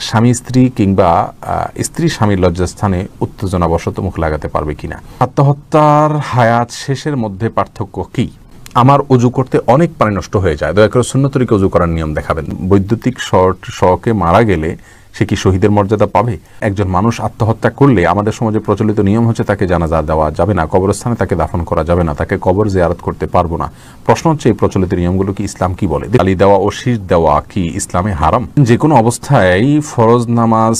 স্বামী স্ত্রী কিংবা স্ত্রী স্বামীর লজ্জাস্থানে উত্তেজনাবশত মুখ লাগাতে পারবে কিনা? আত্মহত্যার হায়াত শেষের মধ্যে পার্থক্য কি? আমার অজু করতে অনেক পানি নষ্ট হয়ে যায়, দয়া করে সুন্নত তরিকে অজু করার নিয়ম দেখাবেন। বৈদ্যুতিক শকে মারা গেলে সে কি শহীদের মর্যাদা পাবে? একজন মানুষ আত্মহত্যা করলে আমাদের সমাজে প্রচলিত নিয়ম হচ্ছে তাকে জানাজা দেওয়া যাবে না, কবরস্থানে তাকে দাফন করা যাবে না, তাকে কবর জিয়ারত করতে পারবো না। প্রশ্ন হচ্ছে এই প্রচলিত নিয়মগুলো কি ইসলাম কি বলে? তালি দেওয়া ও শীষ দেওয়া কি ইসলামে হারাম? যে কোনো অবস্থায় ফরজ নামাজ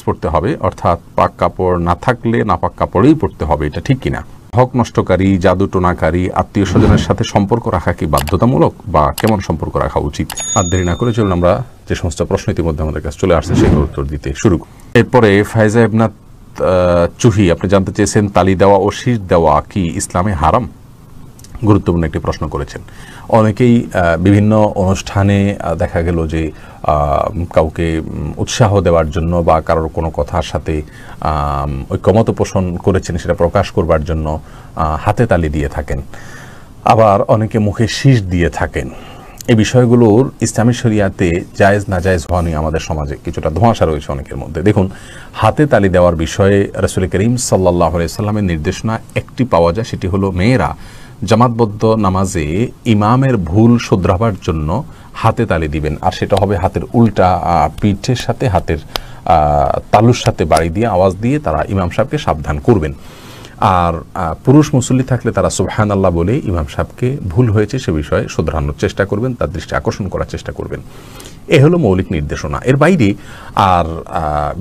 পড়তে হবে, অর্থাৎ পাক কাপড় না থাকলে নাপাক কাপড়েই পড়তে হবে, এটা ঠিক কিনা? হক নষ্টকারী, জাদু টোনাকারী আত্মীয় স্বজনের সাথে সম্পর্ক রাখা কি বাধ্যতামূলক বা কেমন সম্পর্ক রাখা উচিত? আর দেরি না করে চলুন আমরা যে সমস্ত প্রশ্ন ইতিমধ্যে আমাদের কাছে চলে আসছে সেগুলোর উত্তর দিতে শুরু করি। এরপরে ফায়জা ইবনাত চুহি আপনি জানতে চেয়েছেন তালি দেওয়া ও শীষ দেওয়া কি ইসলামে হারাম? গুরুত্বপূর্ণ একটি প্রশ্ন করেছেন। অনেকেই বিভিন্ন অনুষ্ঠানে দেখা গেল যে কাউকে উৎসাহ দেওয়ার জন্য বা কারোর কোনো কথার সাথে ঐকমত্য পোষণ করেছেন সেটা প্রকাশ করবার জন্য হাতে তালি দিয়ে থাকেন, আবার অনেকে মুখে শীষ দিয়ে থাকেন। এই বিষয়গুলোর ইসলামী শরিয়াতে জায়েজ না জায়েজ হওয়া নিয়ে আমাদের সমাজে কিছুটা ধোঁয়াশা রয়েছে অনেকের মধ্যে। দেখুন, হাতে তালি দেওয়ার বিষয়ে রাসূল করিম সাল্লাল্লাহু আলাইহি সাল্লামের নির্দেশনা একটি পাওয়া যায়, সেটি হলো মেয়েরা জামাতবদ্ধ নামাজে ইমামের ভুল শুধরাবার জন্য হাতে তালি দিবেন, আর সেটা হবে হাতের উল্টা পিঠের সাথে হাতের তালুর সাথে বাড়ি দিয়ে আওয়াজ দিয়ে তারা ইমাম সাহেবকে সাবধান করবেন। আর পুরুষ মুসল্লি থাকলে তারা সুবহানাল্লাহ বলে ইমাম সাহেবকে ভুল হয়েছে সে বিষয়ে শুধরানোর চেষ্টা করবেন, তার দৃষ্টি আকর্ষণ করার চেষ্টা করবেন। এ হলো মৌলিক নির্দেশনা। এর বাইরে আর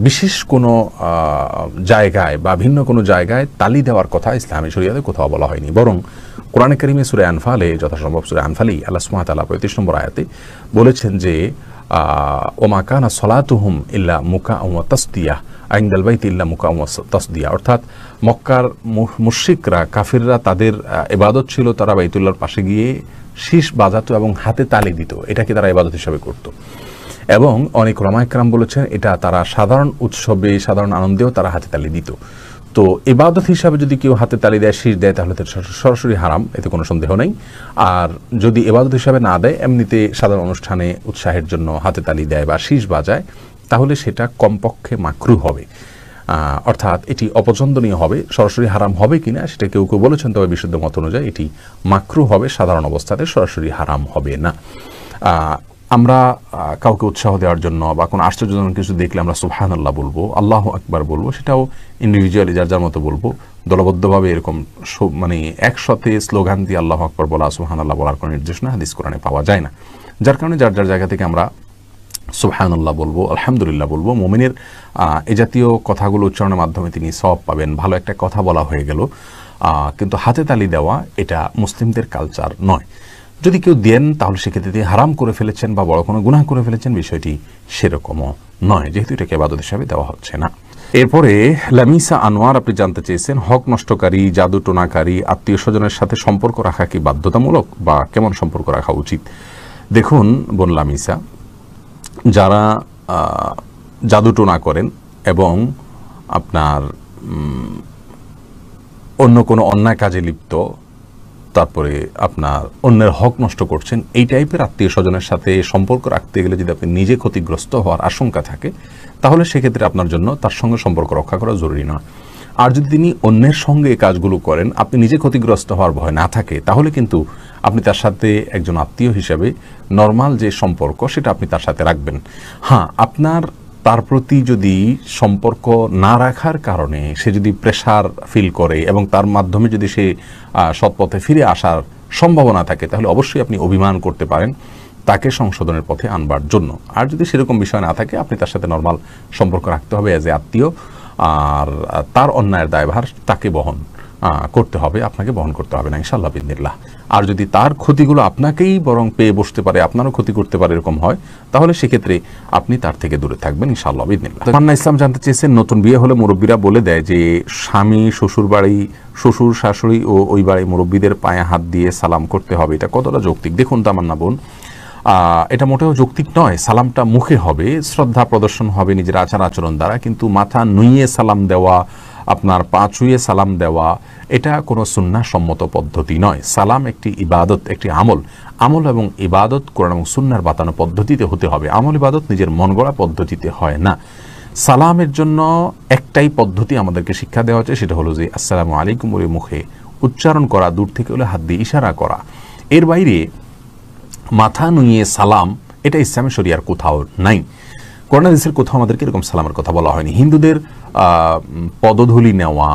বিশেষ কোনো জায়গায় বা ভিন্ন কোনো জায়গায় তালি দেওয়ার কথা ইসলামী শরিয়াতে কোথাও বলা হয়নি, বরং কোরআনে কারিমে সূরা আনফালে যথাসম্ভব সূরা আনফালেই আল্লাহ সুবহানাহু ওয়া তাআলা ৩৫ নম্বর আয়াতে বলেছেন যে ওমা কানা সলাতুহুম ইল্লা মুকাআন ওয়া তাসদিয়া ইনদাল বাইতি ইল্লা মুকাআন ওয়া তাসদিয়া, অর্থাৎ মক্কার মুশরিকরা কাফিররা তাদের ইবাদত ছিল তারা বাইতুল্লাহর পাশে গিয়ে শীষ বাজাতো এবং হাতে তালি দিত, এটাকে তারা ইবাদত হিসাবে করত। এবং অনেক উলামা ইকরাম বলেছেন এটা তারা সাধারণ উৎসবে সাধারণ আনন্দেও তারা হাতে তালি দিত। তো ইবাদত হিসাবে যদি কেউ হাতে তালি দেয়, শীষ দেয়, তাহলে তো সরাসরি হারাম, এতে কোনো সন্দেহ নেই। আর যদি ইবাদত হিসাবে না দেয়, এমনিতে সাধারণ অনুষ্ঠানে উৎসাহের জন্য হাতে তালি দেয় বা শীষ বাজায়, তাহলে সেটা কমপক্ষে মাকরুহ হবে, অর্থাৎ এটি অপছন্দনীয় হবে। সরাসরি হারাম হবে কিনা সেটা কেউ কেউ বলেছেন, তবে বিশুদ্ধ মত অনুযায়ী এটি মাকরুহ হবে, সাধারণ অবস্থাতে সরাসরি হারাম হবে না। আমরা কাউকে উৎসাহ দেওয়ার জন্য বা কোনো আশ্চর্যজনক কিছু দেখলে আমরা সুবহানাল্লাহ বলবো, আল্লাহু আকবার বলবো, সেটাও ইন্ডিভিজুয়ালি যার যার মতো বলবো। দলবদ্ধভাবে এরকম মানে একসাথে স্লোগান দিয়ে আল্লাহু আকবার বলা, সুবহানাল্লাহ বলার কোনো নির্দেশনা হাদিস কোরআনে পাওয়া যায় না। যার কারণে যার যার জায়গা থেকে আমরা সুবহানাল্লাহ বলবো, আলহামদুলিল্লাহ বলবো। মুমিনের এ জাতীয় কথাগুলো উচ্চারণের মাধ্যমে তিনি সওয়াব পাবেন, ভালো একটা কথা বলা হয়ে গেল। কিন্তু হাতে তালি দেওয়া এটা মুসলিমদের কালচার নয়। যদি কেউ দেন তাহলে সেক্ষেত্রে তিনি হারাম করে ফেলেছেন বা বড় কোনো গুনাহ করে ফেলেছেন, বিষয়টি সেরকমও নয়, যেহেতু এটাকে ইবাদত হিসাবে দেওয়া হচ্ছে না। এরপরে লামিসা আনোয়ার আপনি জানতে চেয়েছেন হক নষ্টকারী, জাদু টোনাকারী আত্মীয় স্বজনের সাথে সম্পর্ক রাখা কি বাধ্যতামূলক বা কেমন সম্পর্ক রাখা উচিত? দেখুন বোন লামিসা, যারা জাদু টোনা করেন এবং আপনার অন্য কোনো অন্যায় কাজে লিপ্ত, তারপরে আপনার অন্যের হক নষ্ট করছেন, এই টাইপের আত্মীয় স্বজনের সাথে সম্পর্ক রাখতে গেলে যদি আপনি নিজে ক্ষতিগ্রস্ত হওয়ার আশঙ্কা থাকে, তাহলে সেক্ষেত্রে আপনার জন্য তার সঙ্গে সম্পর্ক রক্ষা করা জরুরি নয়। আর যদি তিনি অন্যের সঙ্গে এই কাজগুলো করেন, আপনি নিজে ক্ষতিগ্রস্ত হওয়ার ভয় না থাকে, তাহলে কিন্তু আপনি তার সাথে একজন আত্মীয় হিসেবে নর্মাল যে সম্পর্ক সেটা আপনি তার সাথে রাখবেন। হ্যাঁ, আপনার তার প্রতি যদি সম্পর্ক না রাখার কারণে সে যদি প্রেশার ফিল করে এবং তার মাধ্যমে যদি সে সৎপথে ফিরে আসার সম্ভাবনা থাকে, তাহলে অবশ্যই আপনি অভিমান করতে পারেন তাকে সংশোধনের পথে আনবার জন্য। আর যদি সেরকম বিষয় না থাকে, আপনি তার সাথে নর্মাল সম্পর্ক রাখতে হবে অ্যাজ এ আত্মীয়, আর তার অন্যায়ের দায়ভার তাকে বহন করতে হবে, আপনাকে বহন করতে হবে না ইনশাআল্লাহ বিইذনিল্লাহ। আর যদি তার ক্ষতিগুলো আপনাকেই বরং পেয়ে বসতে পারে, আপনারও ক্ষতি করতে পারে, এরকম হয়, তাহলে সেক্ষেত্রে আপনি তার থেকে দূরে থাকবেন ইনশাআল্লাহ বিইذনিল্লাহ। মান্না ইসলাম জানতে চেয়েছেন নতুন বিয়ে হলে মুরব্বীরা বলে দেয় যে স্বামী শ্বশুর বাড়ি, শ্বশুর শাশুড়ি ও ওই বাড়ি মুরব্বীদের পায়ে হাত দিয়ে সালাম করতে হবে, এটা কতটা যৌক্তিক? দেখুন তামান্না বোন, এটা মোটেও যৌক্তিক নয়। সালামটা মুখে হবে, শ্রদ্ধা প্রদর্শন হবে নিজের আচার আচরণ দ্বারা, কিন্তু মাথা নুইয়ে সালাম দেওয়া আপনার পা ছুঁয়ে সালাম দেওয়া এটা কোনো সুন্নাহ সম্মত পদ্ধতি নয়। সালাম একটি ইবাদত, একটি আমল এবং ইবাদত কোরআন এবং সুন্নাহর বাতানো পদ্ধতিতে হতে হবে। আমল ইবাদত নিজের মন গড়া পদ্ধতিতে হয় না। সালামের জন্য একটাই পদ্ধতি আমাদেরকে শিক্ষা দেওয়া হচ্ছে, সেটা হলো যে আসসালামু আলাইকুম বলে মুখে উচ্চারণ করা, দূর থেকে হলে হাত দিয়ে ইশারা করা। এর বাইরে মাথা নুইয়ে সালাম এটা ইসলামী শরিয়ার কোথাও নাই। কোরআন হাদিসের কোথাও আমাদেরকে এরকম সালামের কথা বলা হয়নি। হিন্দুদের পদধূলি নেওয়া,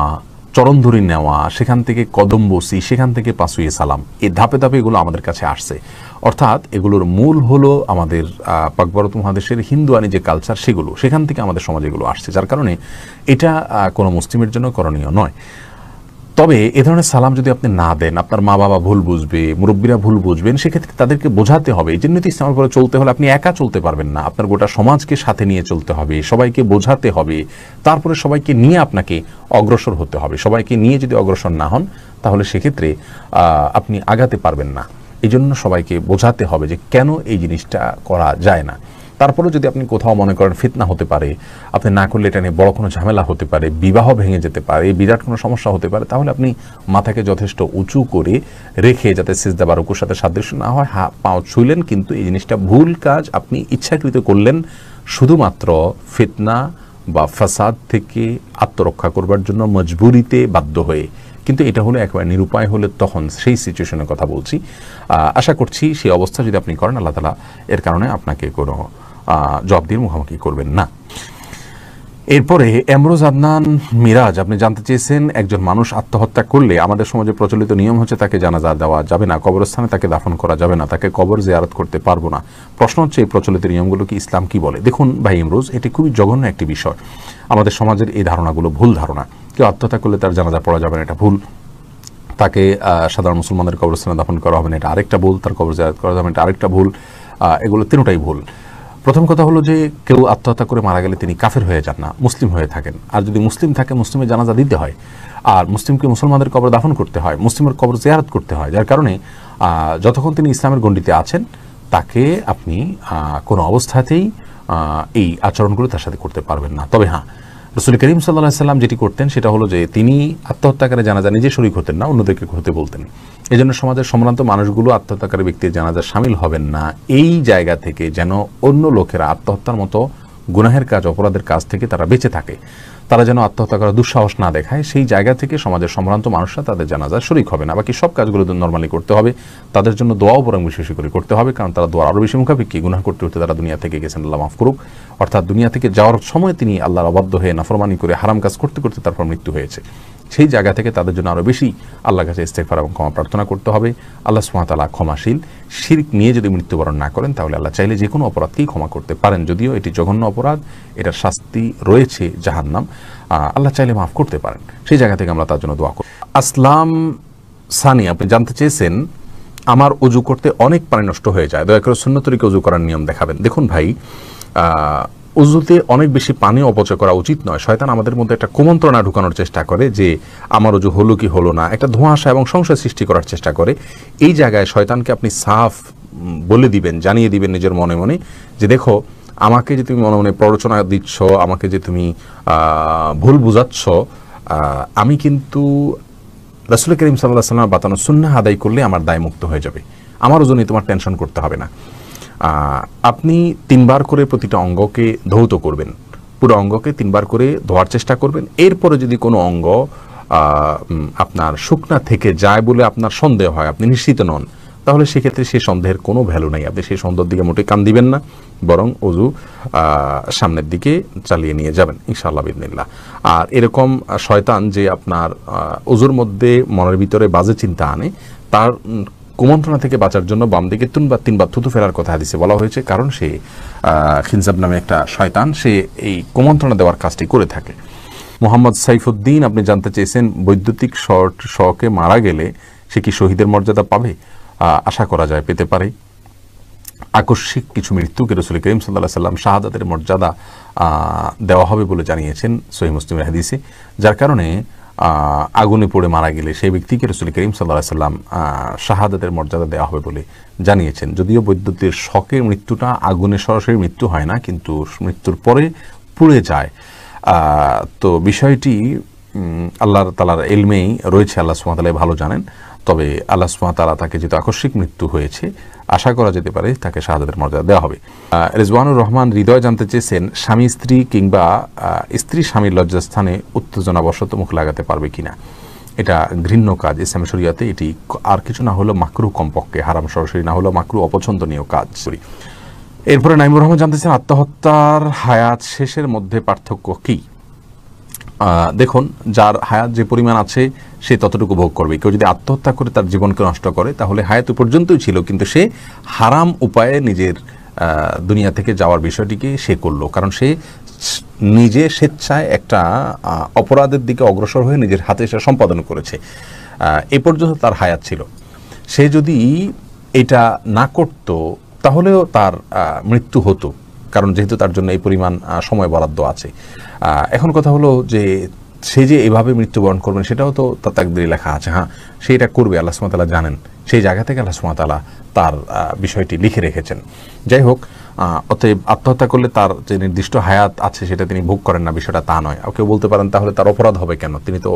চরণধুলি নেওয়া, সেখান থেকে কদম বসি, সেখান থেকে পাশুয়ে সালাম, এই ধাপে ধাপে এগুলো আমাদের কাছে আসছে। অর্থাৎ এগুলোর মূল হলো আমাদের পাক ভারত মহাদেশের হিন্দুয়ানি যে কালচার, সেখান থেকে আমাদের সমাজে এগুলো আসছে, যার কারণে এটা কোনো মুসলিমের জন্য করণীয় নয়। তবে এ ধরনের সালাম যদি আপনি না দেন, আপনার মা বাবা ভুল বুঝবে, মুরব্বীরা ভুল বুঝবেন, সেক্ষেত্রে তাদেরকে বোঝাতে হবে। এই জন্য ইসলামের পরে চলতে হলে আপনি একা চলতে পারবেন না, আপনার গোটা সমাজকে সাথে নিয়ে চলতে হবে, সবাইকে বোঝাতে হবে, তারপরে সবাইকে নিয়ে আপনাকে অগ্রসর হতে হবে। সবাইকে নিয়ে যদি অগ্রসর না হন তাহলে সেক্ষেত্রে আপনি আগাতে পারবেন না। এই জন্য সবাইকে বোঝাতে হবে যে কেন এই জিনিসটা করা যায় না। তারপরে যদি আপনি কোথাও মনে করেন ফিতনা হতে পারে, আপনি না করলে এটা নিয়ে বড় কোনো ঝামেলা হতে পারে, বিবাহ ভেঙে যেতে পারে, বিরাট কোনো সমস্যা হতে পারে, তাহলে আপনি মাথাকে যথেষ্ট উঁচু করে রেখে, যাতে সিজদা বা রুকুর সাথে সাদৃশ্য না হয়, পাও ছুঁলেন, কিন্তু এই জিনিসটা ভুল কাজ, আপনি ইচ্ছাকৃত করলেন শুধুমাত্র ফিতনা বা ফাসাদ থেকে আত্মরক্ষা করবার জন্য মজবুরিতে বাধ্য হয়ে। কিন্তু এটা হলো একেবারে নিরুপায় হলে তখন সেই সিচুয়েশনের কথা বলছি। আশা করছি সেই অবস্থা যদি আপনি করেন, আল্লাহ তাআলা এর কারণে আপনাকে কোনো জবাব দিয়ে মুখোমুখি করবেন না। এরপরে এমরোজ আদনান মিরাজ আপনি জানতে চেয়েছেন, একজন মানুষ আত্মহত্যা করলে আমাদের সমাজে প্রচলিত নিয়ম হচ্ছে তাকে জানাজা দেওয়া যাবে না, কবরস্থানে তাকে দাফন করা যাবে না, তাকে কবর জিয়ারত করতে পারবো না। প্রশ্ন হচ্ছে এই প্রচলিত নিয়মগুলো কি ইসলাম কি বলে? দেখুন ভাই এমরোজ, এটি খুবই জঘন্য একটি বিষয়। আমাদের সমাজের এই ধারণাগুলো ভুল ধারণা। কেউ আত্মহত্যা করলে তার জানাজা পড়া যাবে না, এটা ভুল। তাকে সাধারণ মুসলমানদের কবরস্থানে দাফন করা হবে না, এটা আরেকটা ভুল। তার কবর জিয়ারত করা যাবে না, এটা আরেকটা ভুল। এগুলো তিনটাই ভুল। প্রথম কথা হলো যে কেউ আত্মহত্যা করে মারা গেলে তিনি কাফের হয়ে যান না, মুসলিম হয়ে থাকেন। আর যদি মুসলিম থাকে, মুসলিমের জানাজা দিতে হয়, আর মুসলিমকে মুসলমানদের কবর দাফন করতে হয়, মুসলিমের কবর জিয়ারত করতে হয়। যার কারণে যতক্ষণ তিনি ইসলামের গণ্ডিতে আছেন, তাকে আপনি কোনো অবস্থাতেই এই আচরণগুলো তার সাথে করতে পারবেন না। তবে হ্যাঁ, রাসূল করিম সাল্লাল্লাহু আলাইহি সাল্লাম যেটি করতেন সেটা হলো যে তিনি আত্মহত্যাকারী জানাজা নিজে শরীক হতেন না, অন্যদেরকে হতে বলতেন। এই জন্য সমাজের সম্ভ্রান্ত মানুষগুলো আত্মহত্যাকারী ব্যক্তির জানাজা সামিল হবেন না, এই জায়গা থেকে যেন অন্য লোকেরা আত্মহত্যার মতো গুনাহের কাজ, অপরাধের কাজ থেকে তারা বেঁচে থাকে, তারা যেন আত্মহত্যা করার দুঃসাহস না দেখায়, সেই জায়গা থেকে সমাজের সম্ভ্রান্ত মানুষরা তাদের জানাজা শরীক হবে না। বাকি সব কাজগুলো নর্মালি করতে হবে, তাদের জন্য দোয়াও বরং বেশি বেশি করে করতে হবে, কারণ তারা দোয়ার আরও বেশি মুখাপেক্ষী। গুনাহ করতে করতে তারা দুনিয়া থেকে গেছেন, আল্লাহ মাফ করুক। অর্থাৎ দুনিয়া থেকে যাওয়ার সময় তিনি আল্লাহর অবাধ্য হয়ে নাফরমানি করে হারাম কাজ করতে করতে তারপর মৃত্যু হয়েছে। সেই জায়গা থেকে তাদের জন্য আরও বেশি আল্লাহর কাছে ইস্তেগফার এবং ক্ষমা প্রার্থনা করতে হবে। আল্লাহ সুবহানাহু ওয়া তাআলা ক্ষমাশীল। শিরক নিয়ে যদি মৃত্যুবরণ না করেন, তাহলে আল্লাহ চাইলে যে কোনো অপরাধকেই ক্ষমা করতে পারেন, যদিও এটি জঘন্য অপরাধ, এটার শাস্তি রয়েছে জাহান্নাম। আল্লাহ চাইলে মাফ করতে পারেন, সেই জায়গা থেকে আমরা তার জন্য দোয়া করি। আসলাম সানি আপনি জানতে চেয়েছেন, আমার অজু করতে অনেক পানি নষ্ট হয়ে যায়, দয়া করে সুন্নত তরিকে অজু করার নিয়ম দেখাবেন। দেখুন ভাই, অজুতে অনেক বেশি পানি অপচয় করা উচিত নয়। শয়তান আমাদের মধ্যে একটা কুমন্ত্রণা ঢুকানোর চেষ্টা করে যে আমার অজু হলো কি হলো না, একটা ধোঁয়াশা এবং সংশয় সৃষ্টি করার চেষ্টা করে। এই জায়গায় শয়তানকে আপনি সাফ বলে দিবেন, জানিয়ে দিবেন নিজের মনে মনে যে দেখো, আমাকে যে তুমি মনে মনে প্ররোচনা দিচ্ছ, আমাকে যে তুমি ভুল বুঝাচ্ছ, আমি কিন্তু রাসূল করিম সাল্লাল্লাহু আলাইহি ওয়াসাল্লাম বাতানো সুন্নাহ আদায় করলে আমার দায় মুক্ত হয়ে যাবে, আমার ওজনে তোমার টেনশন করতে হবে না। আপনি 3 বার করে প্রতিটা অঙ্গকে ধৌত করবেন, পুরো অঙ্গকে 3 বার করে ধোয়ার চেষ্টা করবেন। এরপরে যদি কোনো অঙ্গ আপনার শুকনা থেকে যায় বলে আপনার সন্দেহ হয়, আপনি নিশ্চিত নন, তাহলে সেক্ষেত্রে সেই সন্দেহের কোনো ভ্যালু নাই। আপনি সেই সন্দেহের দিকে মোটেই কান দিবেন না, বরং অজু সামনের দিকে চালিয়ে নিয়ে যাবেন ইনশাআল্লাহ বিইذনিল্লাহ। আর এরকম শয়তান যে আপনার অজুর মধ্যে মনের ভিতরে বাজে চিন্তা আনে, তার কুমন্ত্রণা থেকে বাঁচার জন্য বাম দিকে 3 বার থুতু ফেলার কথা হাদিসে বলা হয়েছে, কারণ সে খিনজাব নামে একটা শয়তান, সে এই কুমন্ত্রণা দেওয়ার কাজটি করে থাকে। মোহাম্মদ সাইফুদ্দিন আপনি জানতে চেয়েছেন, বৈদ্যুতিক শকে মারা গেলে সে কি শহীদের মর্যাদা পাবে? আশা করা যায় পেতে পারে। আকস্মিক কিছু মৃত্যুকে রাসূল করিম সাল্লাল্লাহু আলাইহি ওয়াসাল্লাম শাহাদাতের মর্যাদা দেওয়া হবে বলে জানিয়েছেন সহিহ মুসলিমের হাদিসে, যার কারণে আগুনে পড়ে মারা গেলে সেই ব্যক্তিকে রাসূল করিম সাল্লাল্লাহু আলাইহি ওয়াসাল্লাম শাহাদাতের মর্যাদা দেওয়া হবে বলে জানিয়েছেন। যদিও বৈদ্যুতিক শকের মৃত্যুটা আগুনে সরাসরি মৃত্যু হয় না, কিন্তু মৃত্যুর পরে পুড়ে যায়। তো বিষয়টি আল্লাহ তাআলার ইলমেই রয়েছে, আল্লাহ সুবহানাহু ওয়া তাআলা ভালো জানেন। তবে আল্লাহ সুবহানাহু ওয়া তাআলা তাকে যেহেতু আকস্মিক মৃত্যু হয়েছে, আশা করা যেতে পারে তাকে শাহাদাতের মর্যাদা দেওয়া হবে। রিজওয়ানুর রহমান হৃদয় জানতে চেয়েছেন, স্বামী স্ত্রী কিংবা স্ত্রী স্বামীর লজ্জাস্থানে উত্তেজনাবশত মুখ লাগাতে পারবে কিনা। এটা ঘৃণ্য কাজ ইসলামী শরীয়তে, এটি আর কিছু না হলেও মাকরুহ, কমপক্ষে হারাম সরাসরি না হলেও মাকরুহ, অপছন্দনীয় কাজ। এরপরে নাইমুর রহমান জানতেছেন, আত্মহত্যার হায়াত শেষের মধ্যে পার্থক্য কি। দেখুন, যার হায়াত যে পরিমাণ আছে সে ততটুকু ভোগ করবে। কেউ যদি আত্মহত্যা করে তার জীবনকে নষ্ট করে তাহলে হায়াত পর্যন্তই ছিল, কিন্তু সে হারাম উপায়ে নিজের দুনিয়া থেকে যাওয়ার বিষয়টিকে সে করলো, কারণ সে নিজে স্বেচ্ছায় একটা অপরাধের দিকে অগ্রসর হয়ে নিজের হাতে সে সম্পাদন করেছে। এ পর্যন্ত তার হায়াত ছিল। সে যদি এটা না করত তাহলেও তার মৃত্যু হতো, কারণ যেহেতু তার জন্য এই পরিমাণ সময় বরাদ্দ আছে। এখন কথা হলো যে সে যে এভাবে মৃত্যুবরণ করবেন সেটাও তো তার তাকদীরে লেখা আছে। হ্যাঁ, সে এটা করবে, আল্লাহ সুবহানাহু ওয়া তাআলা জানেন। সেই জায়গা থেকে আল্লাহ সুবহানাহু ওয়া তাআলা তার বিষয়টি লিখে রেখেছেন। যাই হোক, অতএব আত্মহত্যা করলে তার যে নির্দিষ্ট হায়াত আছে সেটা তিনি ভোগ করেন না, বিষয়টা তা নয়। কেউ বলতে পারেন তাহলে তার অপরাধ হবে কেন, তিনি তো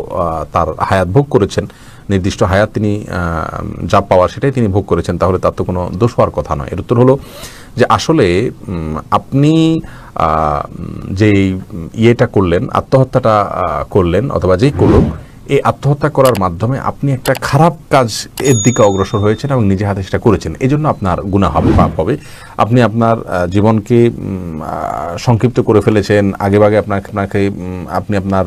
তার হায়াত ভোগ করেছেন, নির্দিষ্ট হায়াত তিনি যা পাওয়ার সেটাই তিনি ভোগ করেছেন, তাহলে তার তো কোনো দোষ হওয়ার কথা নয়। এর উত্তর হলো যে আসলে আপনি যে ইয়েটা করলেন, আত্মহত্যাটা করলেন অথবা যেই করুন, এই আত্মহত্যা করার মাধ্যমে আপনি একটা খারাপ কাজ এর দিকে অগ্রসর হয়েছেন এবং নিজে হাতে সেটা করেছেন, এই জন্য আপনার গুনাহ হবে, পাপ হবে। আপনি আপনার জীবনকে সংক্ষিপ্ত করে ফেলেছেন, আগেভাগে আপনি আপনার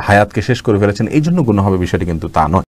হায়াতকে শেষ করে ফেলেছেন, এই জন্য গুনাহ হবে, বিষয়টি কিন্তু তা নয়।